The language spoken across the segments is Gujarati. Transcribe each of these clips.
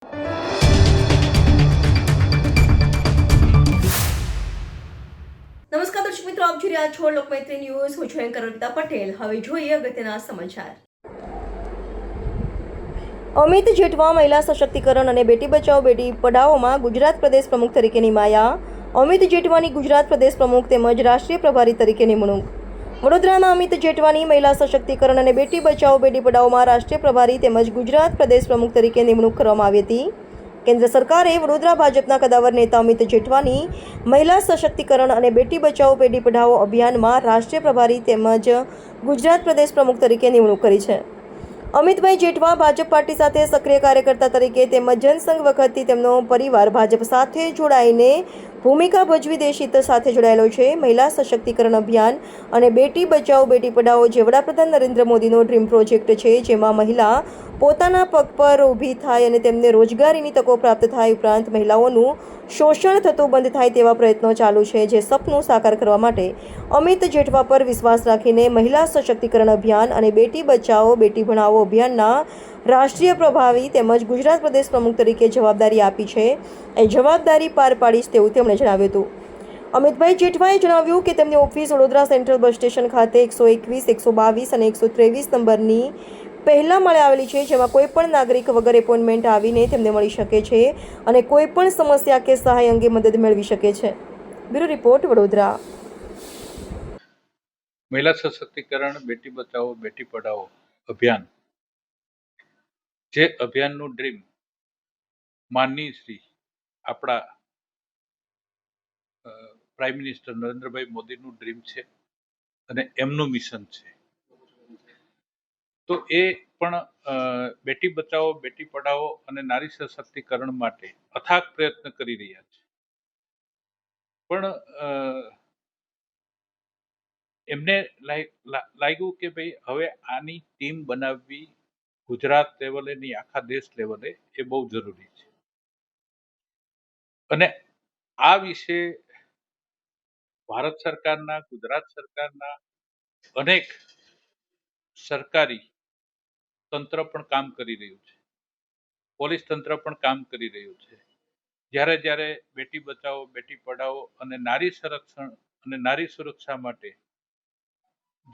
નમસ્કાર દર્શક મિત્રો, આપ જોઈ રહ્યા છો લોકમૈત્રી ન્યૂઝ. હું છું એન્કર અર્પિતા પટેલ. હવે જોઈએ અગત્યના સમાચાર. અમિત જેઠવા મહિલા સશક્તિકરણ અને બેટી બચાવો બેટી પઢાઓમાં ગુજરાત પ્રદેશ પ્રમુખ તરીકે નિમાયા. અમિત જેઠવાની ગુજરાત પ્રદેશ પ્રમુખ તેમજ રાષ્ટ્રીય પ્રભારી તરીકે નિમણૂક. વડોદરાના અમિત જેઠવાની મહિલા સશક્તિકરણ અને બેટી બચાવો બેટી પઢાઓમાં રાષ્ટ્રીય પ્રભારી તેમજ ગુજરાત પ્રદેશ પ્રમુખ તરીકે નિમણૂક કરવામાં આવી હતી. કેન્દ્ર સરકારે વડોદરા ભાજપના કદાવર નેતા અમિત જેઠવાની મહિલા સશક્તિકરણ અને બેટી બચાવો બેટી પઢાઓ અભિયાનમાં રાષ્ટ્રીય પ્રભારી તેમજ ગુજરાત પ્રદેશ પ્રમુખ તરીકે નિમણૂક કરી છે. અમિતભાઈ જેઠવા ભાજપ પાર્ટી સાથે સક્રિય કાર્યકર્તા તરીકે તેમજ જનસંઘ વખતથી તેમનો પરિવાર ભાજપ સાથે જોડાઈને ભૂમિકા ભજવી દેશહિત સાથે જોડાયેલો છે. મહિલા સશક્તિકરણ અભિયાન અને બેટી બચાવો બેટી પઢાઓ જે વડાપ્રધાન નરેન્દ્ર મોદીનો ડ્રીમ પ્રોજેક્ટ છે, જેમાં મહિલા પોતાના પગ પર ઊભી થાય અને તેમને રોજગારીની તકો પ્રાપ્ત થાય, ઉપરાંત મહિલાઓનું શોષણ થતું બંધ થાય તેવા પ્રયત્નો ચાલુ છે. જે સપનું સાકાર કરવા માટે અમિત જેઠવા પર વિશ્વાસ રાખીને મહિલા સશક્તિકરણ અભિયાન અને બેટી બચાવો બેટી ભણાવો અભિયાનના રાષ્ટ્રીય પ્રભારી તેમજ ગુજરાત પ્રદેશ પ્રમુખ તરીકે જવાબદારી આપી છે. એ જવાબદારી પાર પાડીશ તેવું તેમણે જણાવ્યું હતું. અમિતભાઈ જેઠવાએ જણાવ્યું કે તેમની office Vadodara central bus station ખાતે 121, 122 અને 123 નંબરની પહેલા માળે આવેલી છે, જેમાં કોઈ પણ નાગરિક વગર એપોઇન્ટમેન્ટ આવીને તેમને મળી શકે છે અને કોઈ પણ સમસ્યા કે સહાય અંગે મદદ મેળવી શકે છે. Bureau report, Vadodara. મહિલા સશક્તિકરણ બેટી બચાવો બેટી પઢાઓ અભિયાન, જે અભિયાનનું ડ્રીમ માનનીય શ્રી આપણા પ્રાઇમ મિનિસ્ટર નરેન્દ્રભાઈ મોદીનું ડ્રીમ છે અને એમનું મિશન છે. તો એ પણ બેટી બચાવો બેટી પઢાઓ અને નારી સશક્તિકરણ માટે અથાગ પ્રયત્ન કરી રહ્યા છે. પણ એમને લાગ્યું કે ભાઈ હવે આની ટીમ બનાવવી ગુજરાત લેવલે ની આખા દેશ લેવલે એ બહુ જરૂરી છે. અને આ વિશે ભારત સરકારના, ગુજરાત સરકારના અનેક સરકારી તંત્ર પણ કામ કરી રહ્યું છે, પોલીસ તંત્ર પણ કામ કરી રહ્યું છે. જ્યારે બેટી બચાવો બેટી પઢાઓ અને નારી સંરક્ષણ અને નારી સુરક્ષા માટે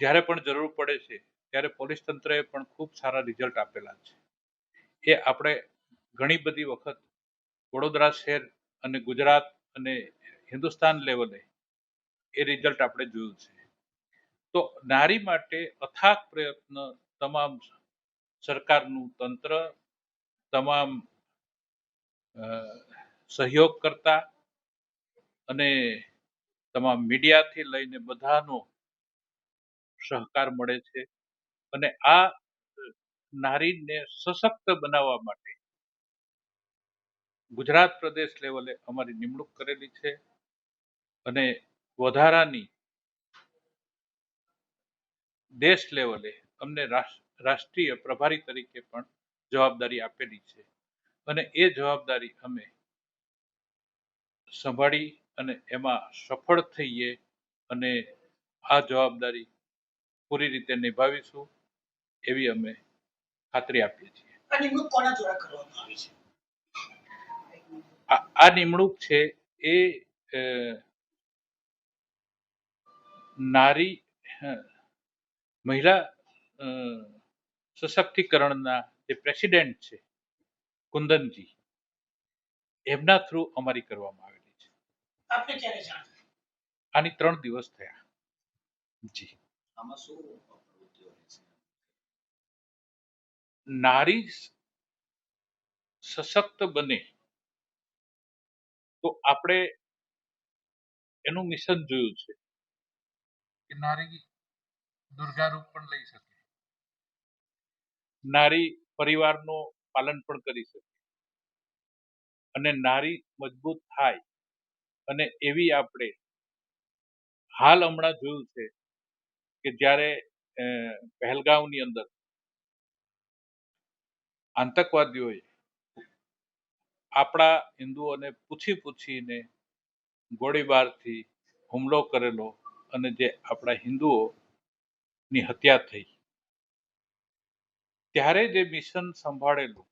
જ્યારે પણ જરૂર પડે છે ત્યારે પોલીસ તંત્રએ પણ ખૂબ સારા રિઝલ્ટ આપેલા છે. એ આપણે ઘણી બધી વખત વડોદરા શહેર અને ગુજરાત અને હિન્દુસ્તાન લેવલે એ રિઝલ્ટ આપણે જોયું છે. તો નારી માટે અથાગ પ્રયત્ન તમામ સરકારનું તંત્ર, તમામ સહયોગ કરતા અને તમામ મીડિયાથી લઈને બધાનો સહકાર મળે છે. અને આ નારીને સશક્ત બનાવવા માટે ગુજરાત પ્રદેશ લેવલે અમારી નિમણૂક કરેલી છે અને વધારાની દેશ લેવલે અમને રાષ્ટ્રીય પ્રભારી તરીકે પણ જવાબદારી આપેલી છે. અને એ જવાબદારી અમે સંભાળી અને એમાં સફળ થઈએ અને આ જવાબદારી પૂરી રીતે નિભાવીશું એવી અમે ખાતરી આપીએ છીએ. આ નિમણૂક કોના દ્વારા કરવામાં આવી છે? આ નિમણૂક છે એ નારી મહિલા સશક્તિકરણના જે પ્રેસિડેન્ટ છે કુંદનજી, એમના થ્રુ અમારી કરવામાં આવેલી છે. આપને ક્યારે જાણ થઈ? આની 3 દિવસ થયા. જી. આમાં શું પ્રવૃત્તિઓ છે? નારી સશક્ત બને તો આપણે એનું મિશન જોયું છે કે નારી દુર્ગા રૂપ પણ લઈ શકે, નારી પરિવારનું પાલન પણ કરી શકે અને નારી મજબૂત થાય. અને એવી આપણે હાલ હમણાં જોયું છે કે જ્યારે પહેલગામની અંદર આતંકવાદીઓએ આપણા હિન્દુઓને પૂછીને ગોળીબારથી હુમલો કરેલો અને જે આપણા હિન્દુઓની હત્યા થઈ, ત્યારે જે મિશન સંભાળેલું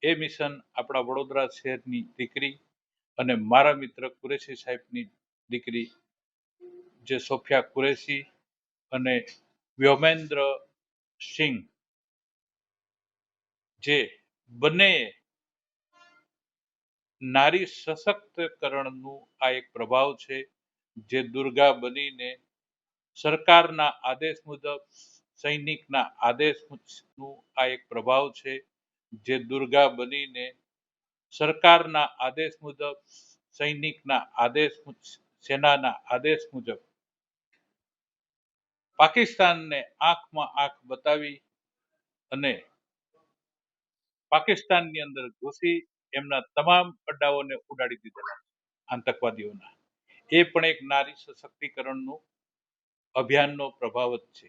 એ મિશન આપણા વડોદરા શહેરની દીકરી અને મારા મિત્ર કુરેશી સાહેબની દીકરી જે સોફિયા કુરેશી અને વ્યોમેન્દ્ર સિંહ, જે બંનેએ નારી સશક્તિકરણનું આ એક પ્રભાવ છે, જે દુર્ગા બનીને સરકારના આદેશ મુજબ, સૈનિકના આદેશ મુજબનું આ એક પ્રભાવ છે, જે દુર્ગા બનીને સરકારના આદેશ મુજબ, સૈનિકના આદેશ મુજબ, સેનાના આદેશ મુજબ પાકિસ્તાનને આંખમાં આંખ બતાવી અને પાકિસ્તાનની અંદર ઘૂસી એમના તમામ અડ્ડાઓને ઉડાડી દીધેલા આતંકવાદીઓના. એ પણ એક નારી સશક્તિકરણનું અભિયાનનો પ્રભાવ જ છે.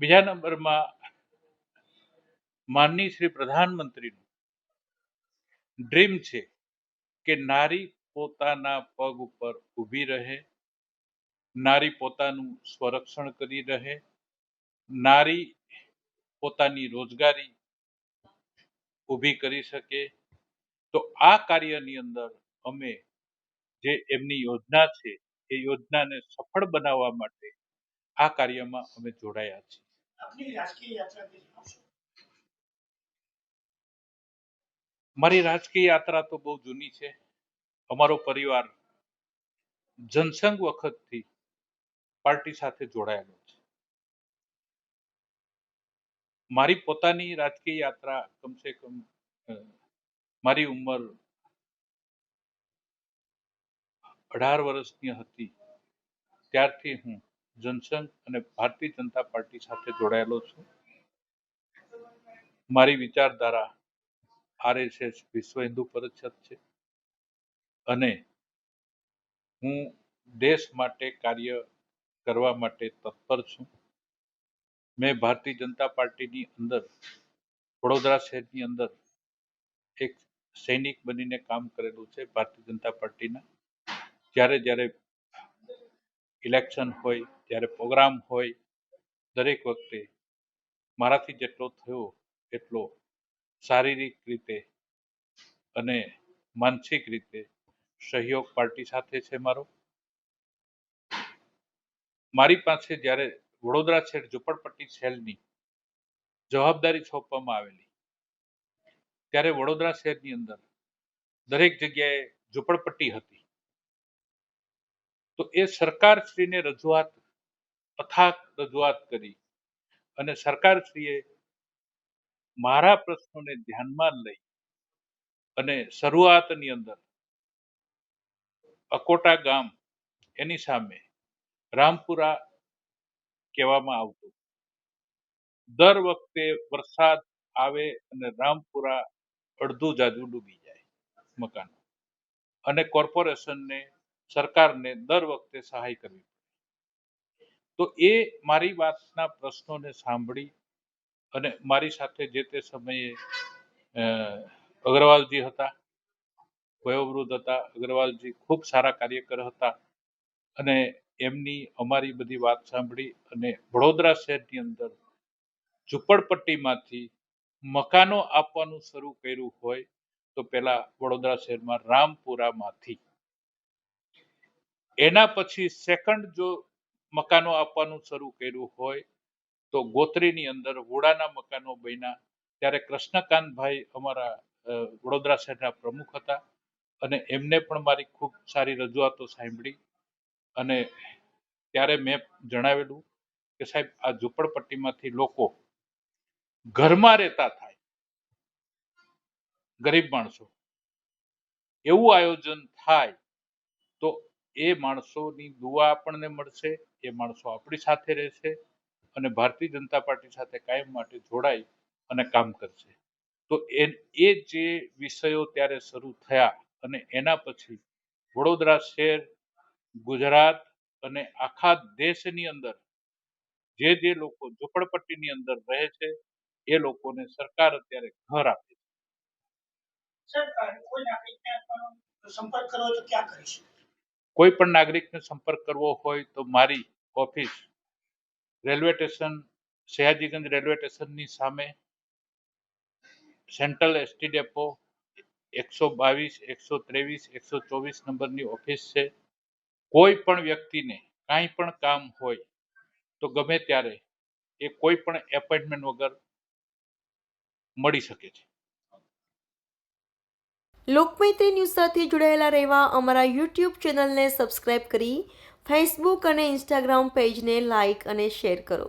બીજા નંબરમાં માનનીય શ્રી પ્રધાનમંત્રીનું ડ્રીમ છે કે નારી પોતાના પગ ઉપર ઊભી રહે, નારી પોતાનું સ્વરક્ષણ કરી રહે, નારી પોતાની રોજગારી ઊભી કરી શકે. તો આ કાર્યની અંદર અમે જે એમની યોજના છે એ યોજનાને સફળ બનાવવા માટે આ કાર્યમાં અમે જોડાયા છીએ. આપની રાજકીય યાત્રા વિશે આપશો. મારી રાજકીય યાત્રા તો બહુ જૂની છે. અમારો પરિવાર જનસંઘ વખતથી પાર્ટી સાથે જોડાયેલો છે. મારી પોતાની રાજકીય યાત્રા કમસે કમ મારી ઉંમર 18 વર્ષની હતી ત્યારથી હું જનસંઘ અને ભારતીય જનતા પાર્ટી સાથે જોડાયેલો છું. મારી વિચારધારા RSS વિશ્વ હિન્દુ પરિષદ છે અને હું દેશ માટે કાર્ય કરવા માટે તત્પર છું. મેં ભારતીય જનતા પાર્ટીની અંદર વડોદરા શહેરની અંદર એક સૈનિક બનીને કામ કરેલું છે. ભારતીય જનતા પાર્ટીના જ્યારે ઇલેક્શન હોય, જ્યારે પ્રોગ્રામ હોય, દરેક વખતે મારાથી જેટલો થયો એટલો શારીરિક રીતે અને માનસિક રીતે સહયોગ પાર્ટી સાથે છે મારો. મારી પાસે જ્યારે વડોદરા શહેર ઝુંપડપટ્ટી સેલની જવાબદારી સોંપવામાં આવેલી ત્યારે વડોદરા શહેરની અંદર દરેક જગ્યાએ ઝુંપડપટ્ટી હતી. તો એ સરકારશ્રીને અથાગ રજૂઆત કરી અને સરકારશ્રીએ મારા પ્રશ્નોને ધ્યાનમાં લઈ અને શરૂઆતની અંદર અકોટા ગામ એની સામે રામપુરા કહેવામાં આવતું. દર વખતે વરસાદ આવે અને રામપુરા અડધું જાજુ ડૂબી જાય મકાન, અને કોર્પોરેશનને, સરકારને દર વખતે સહાય કરવી. તો એ મારી વાતના પ્રશ્નોને સાંભળી અને મારી સાથે જે તે સમયે અગ્રવાલજી હતા, વયોવૃદ્ધ હતા. અગ્રવાલજી ખૂબ સારા કાર્યકર હતા અને એમની અમારી બધી વાત સાંભળી અને વડોદરા શહેરની અંદર ઝુંપડપટ્ટીમાંથી મકાનો આપવાનું શરૂ કર્યું હોય તો પહેલા વડોદરા શહેરમાં રામપુરામાંથી, એના પછી સેકન્ડ જો મકાનો આપવાનું શરૂ કર્યું હોય તો ગોત્રીની અંદર વુડાના મકાનો બન્યા. ત્યારે કૃષ્ણકાંતભાઈ અમારા વડોદરા શહેરના પ્રમુખ હતા અને એમને પણ મારી ખૂબ સારી રજૂઆતો સાંભળી અને ત્યારે મેં જણાવેલું કે સાહેબ આ ઝુંપડપટ્ટીમાંથી લોકો ઘરમાં રહેતા થાય, ગરીબ માણસો, એવું આયોજન થાય તો એ માણસોની દુઆ આપણને મળશે, એ માણસો આપણી સાથે રહેશે અને ભારતીય જનતા પાર્ટી સાથે કાયમ માટે જોડાઈ અને કામ કરશે. તો એ જે વિષયો ત્યારે શરૂ થયા અને એના પછી વડોદરા શહેર, ગુજરાત અને આખા દેશની અંદર જે લોકો ઝુંપડપટ્ટીની અંદર રહે છે એ લોકોને સરકાર અત્યારે ઘર આપે છે. સર, કોઈ નાગરિકને સંપર્ક કરવો તો ક્યાં કરી શકે? કોઈ પણ નાગરિકને સંપર્ક કરવો હોય તો મારી office railway station, Sayajiganj railway સ્ટેશનની સામે સેન્ટ્રલ એસટી ડેપો 122, 123, 124 નંબરની ઓફિસ છે. કોઈ પણ વ્યક્તિને કાંઈ પણ કામ હોય તો ગમે ત્યારે એ કોઈ પણ એપોઇન્ટમેન્ટ વગર મળી શકે છે. લોકમૈત્રી ન્યૂઝ સાથે જોડાયેલા રહેવા અમારા યુટ્યુબ ચેનલને સબસ્ક્રાઇબ કરી ફેસબુક અને ઇન્સ્ટાગ્રામ પેજને લાઇક અને શેર કરો.